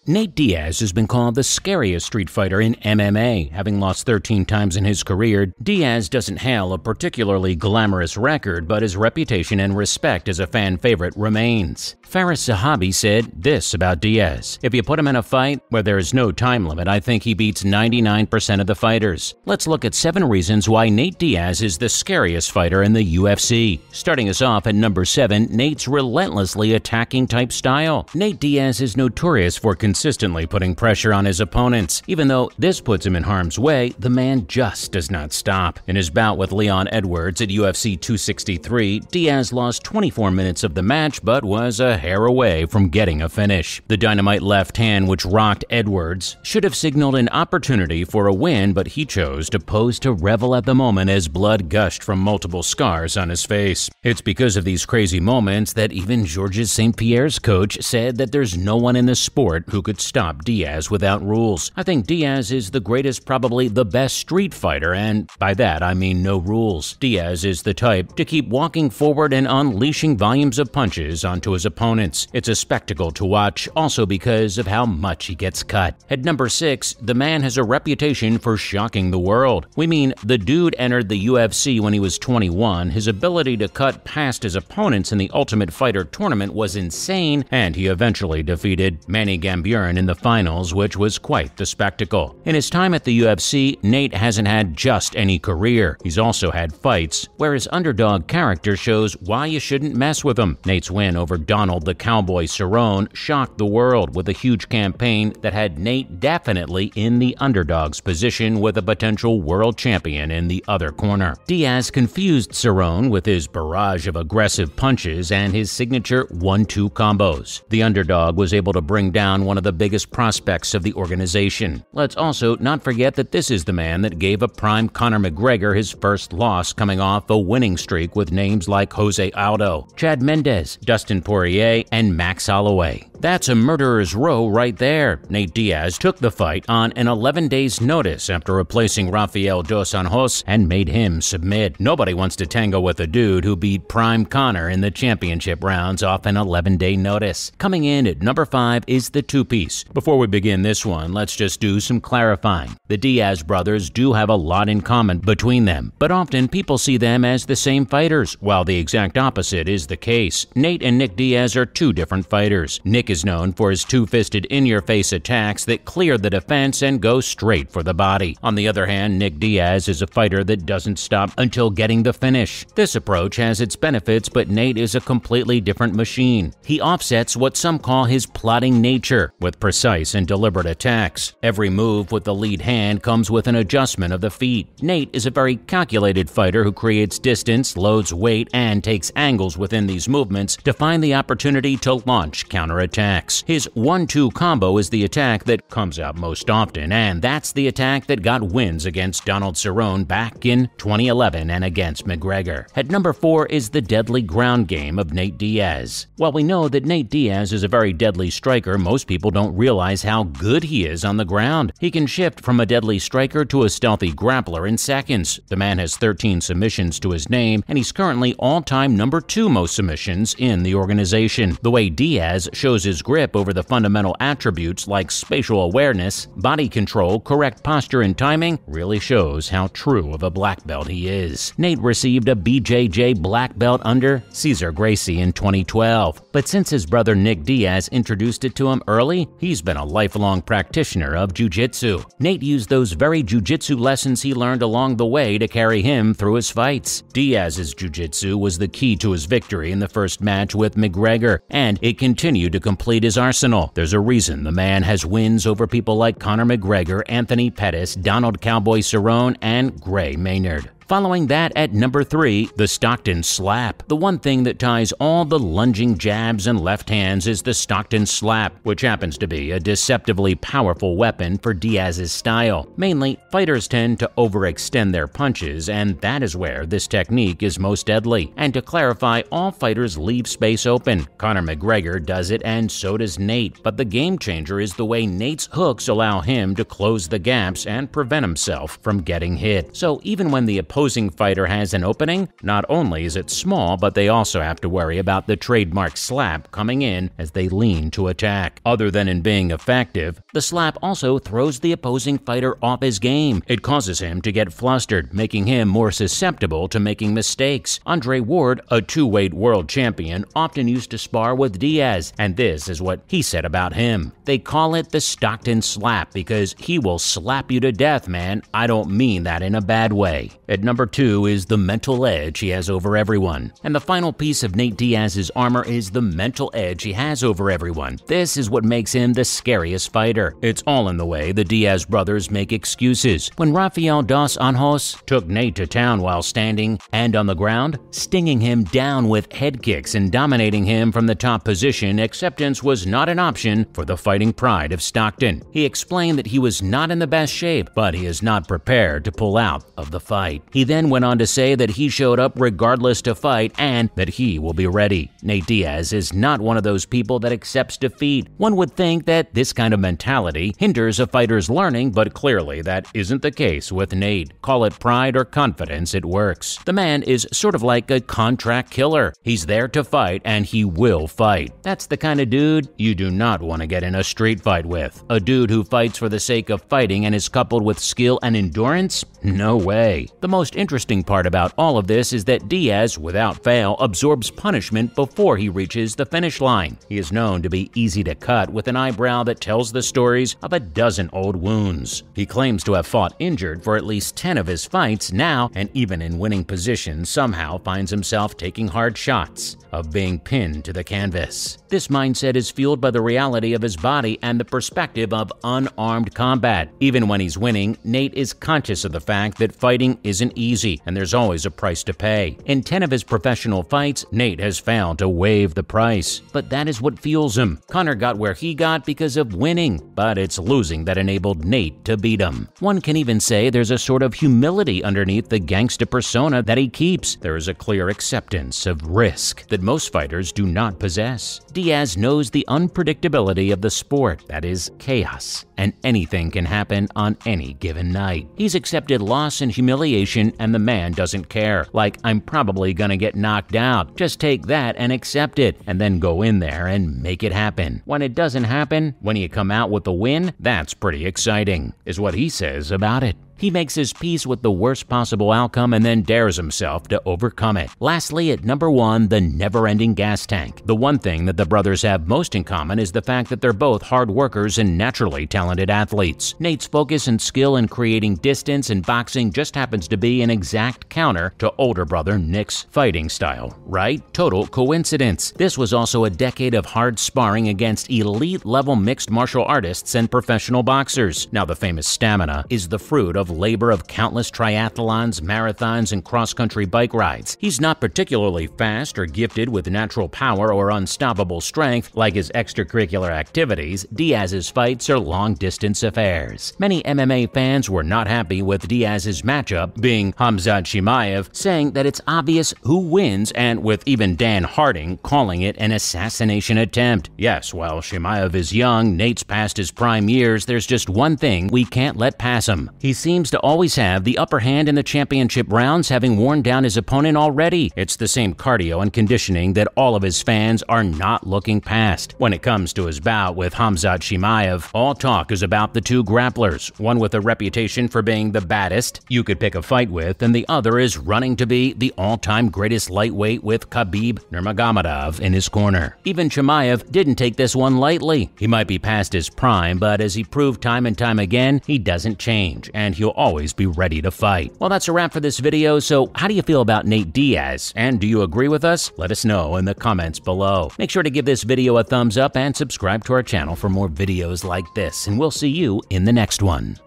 Nate Diaz has been called the scariest street fighter in MMA, having lost 13 times in his career. Diaz doesn't hail a particularly glamorous record, but his reputation and respect as a fan favorite remains. Faris Zahabi said this about Diaz: "If you put him in a fight where there is no time limit, I think he beats 99% of the fighters." Let's look at 7 reasons why Nate Diaz is the scariest fighter in the UFC. Starting us off at number 7, Nate's relentlessly attacking type style. Nate Diaz is notorious for consistently putting pressure on his opponents. Even though this puts him in harm's way, the man just does not stop. In his bout with Leon Edwards at UFC 263, Diaz lost 24 minutes of the match but was a hair away from getting a finish. The dynamite left hand which rocked Edwards should have signaled an opportunity for a win, but he chose to pose to revel at the moment as blood gushed from multiple scars on his face. It's because of these crazy moments that even Georges St. Pierre's coach said that there's no one in the sport who could stop Diaz without rules. I think Diaz is the greatest, probably the best street fighter, and by that I mean no rules. Diaz is the type to keep walking forward and unleashing volumes of punches onto his opponents. It's a spectacle to watch, also because of how much he gets cut. At number 6, the man has a reputation for shocking the world. We mean, the dude entered the UFC when he was 21, his ability to cut past his opponents in the Ultimate Fighter tournament was insane, and he eventually defeated Manny Gamburn in the finals, which was quite the spectacle. In his time at the UFC, Nate hasn't had just any career. He's also had fights where his underdog character shows why you shouldn't mess with him. Nate's win over Donald the Cowboy Cerrone shocked the world with a huge campaign that had Nate definitely in the underdog's position with a potential world champion in the other corner. Diaz confused Cerrone with his barrage of aggressive punches and his signature 1-2 combos. The underdog was able to bring down one of the biggest prospects of the organization. Let's also not forget that this is the man that gave a prime Conor McGregor his first loss, coming off a winning streak with names like Jose Aldo, Chad Mendes, Dustin Poirier, and Max Holloway. That's a murderer's row right there. Nate Diaz took the fight on an 11 days notice after replacing Rafael dos Anjos and made him submit. Nobody wants to tango with a dude who beat prime Conor in the championship rounds off an 11-day notice. Coming in at number 5 is the two-piece. Before we begin this one, let's just do some clarifying. The Diaz brothers do have a lot in common between them, but often people see them as the same fighters, while the exact opposite is the case. Nate and Nick Diaz are 2 different fighters. Nick is known for his two-fisted in-your-face attacks that clear the defense and go straight for the body. On the other hand, Nick Diaz is a fighter that doesn't stop until getting the finish. This approach has its benefits, but Nate is a completely different machine. He offsets what some call his plotting nature with precise and deliberate attacks. Every move with the lead hand comes with an adjustment of the feet. Nate is a very calculated fighter who creates distance, loads weight, and takes angles within these movements to find the opportunity to launch counterattacks. His 1-2 combo is the attack that comes out most often, and that's the attack that got wins against Donald Cerrone back in 2011 and against McGregor. At number 4 is the deadly ground game of Nate Diaz. While we know that Nate Diaz is a very deadly striker, most people don't realize how good he is on the ground. He can shift from a deadly striker to a stealthy grappler in seconds. The man has 13 submissions to his name, and he's currently all-time number 2 most submissions in the organization. The way Diaz shows his grip over the fundamental attributes like spatial awareness, body control, correct posture, and timing really shows how true of a black belt he is. Nate received a BJJ black belt under Cesar Gracie in 2012, but since his brother Nick Diaz introduced it to him early, he's been a lifelong practitioner of jiu-jitsu. Nate used those very jiu-jitsu lessons he learned along the way to carry him through his fights. Diaz's jiu-jitsu was the key to his victory in the first match with McGregor, and it continued to complete his arsenal. There's a reason the man has wins over people like Conor McGregor, Anthony Pettis, Donald Cowboy Cerrone, and Gray Maynard. Following that at number 3, the Stockton Slap. The one thing that ties all the lunging jabs and left hands is the Stockton Slap, which happens to be a deceptively powerful weapon for Diaz's style. Mainly, fighters tend to overextend their punches, and that is where this technique is most deadly. And to clarify, all fighters leave space open. Conor McGregor does it, and so does Nate, but the game changer is the way Nate's hooks allow him to close the gaps and prevent himself from getting hit. So even when the opponent opposing fighter has an opening, not only is it small, but they also have to worry about the trademark slap coming in as they lean to attack. Other than in being effective, the slap also throws the opposing fighter off his game. It causes him to get flustered, making him more susceptible to making mistakes. Andre Ward, a two-weight world champion, often used to spar with Diaz, and this is what he said about him. They call it the Stockton slap because he will slap you to death, man. I don't mean that in a bad way. At number 2 is the mental edge he has over everyone. And the final piece of Nate Diaz's armor is the mental edge he has over everyone. This is what makes him the scariest fighter. It's all in the way the Diaz brothers make excuses. When Rafael dos Anjos took Nate to town while standing and on the ground, stinging him down with head kicks and dominating him from the top position, acceptance was not an option for the fighting pride of Stockton. He explained that he was not in the best shape, but he is not prepared to pull out of the fight. He then went on to say that he showed up regardless to fight and that he will be ready. Nate Diaz is not one of those people that accepts defeat. One would think that this kind of mentality hinders a fighter's learning, but clearly that isn't the case with Nate. Call it pride or confidence, it works. The man is sort of like a contract killer. He's there to fight and he will fight. That's the kind of dude you do not want to get in a street fight with. A dude who fights for the sake of fighting and is coupled with skill and endurance? No way. The most interesting part about all of this is that Diaz, without fail, absorbs punishment before he reaches the finish line. He is known to be easy to cut with an eyebrow that tells the stories of a dozen old wounds. He claims to have fought injured for at least 10 of his fights now, and even in winning positions somehow finds himself taking hard shots of being pinned to the canvas. This mindset is fueled by the reality of his body and the perspective of unarmed combat. Even when he's winning, Nate is conscious of the fact that fighting isn't easy and there's always a price to pay. In 10 of his professional fights, Nate has failed to waive the price, but that is what fuels him. Conor got where he got because of winning, but it's losing that enabled Nate to beat him. One can even say there's a sort of humility underneath the gangsta persona that he keeps. There is a clear acceptance of risk that most fighters do not possess. Diaz knows the unpredictability of the sport, that is, chaos, and anything can happen on any given night. He's accepted loss and humiliation, and the man doesn't care. Like, I'm probably gonna get knocked out. Just take that and accept it, and then go in there and make it happen. When it doesn't happen, when you come out with a win, that's pretty exciting, is what he says about it. He makes his peace with the worst possible outcome and then dares himself to overcome it. Lastly, at number 1, the never-ending gas tank. The one thing that the brothers have most in common is the fact that they're both hard workers and naturally talented athletes. Nate's focus and skill in creating distance in boxing just happens to be an exact counter to older brother Nick's fighting style, right? Total coincidence. This was also a decade of hard sparring against elite-level mixed martial artists and professional boxers. Now, the famous stamina is the fruit of labor of countless triathlons, marathons, and cross-country bike rides. He's not particularly fast or gifted with natural power or unstoppable strength. Like his extracurricular activities, Diaz's fights are long-distance affairs. Many MMA fans were not happy with Diaz's matchup, being Khamzat Chimaev, saying that it's obvious who wins, and with even Dan Harding calling it an assassination attempt. Yes, while Chimaev is young, Nate's past his prime years, there's just one thing we can't let pass him. He seems to always have the upper hand in the championship rounds, having worn down his opponent already. It's the same cardio and conditioning that all of his fans are not looking past. When it comes to his bout with Khamzat Chimaev, all talk is about the two grapplers, one with a reputation for being the baddest you could pick a fight with, and the other is running to be the all-time greatest lightweight with Khabib Nurmagomedov in his corner. Even Chimaev didn't take this one lightly. He might be past his prime, but as he proved time and time again, he doesn't change, and he'll always be ready to fight. Well, that's a wrap for this video, so how do you feel about Nate Diaz? And do you agree with us? Let us know in the comments below. Make sure to give this video a thumbs up and subscribe to our channel for more videos like this, and we'll see you in the next one.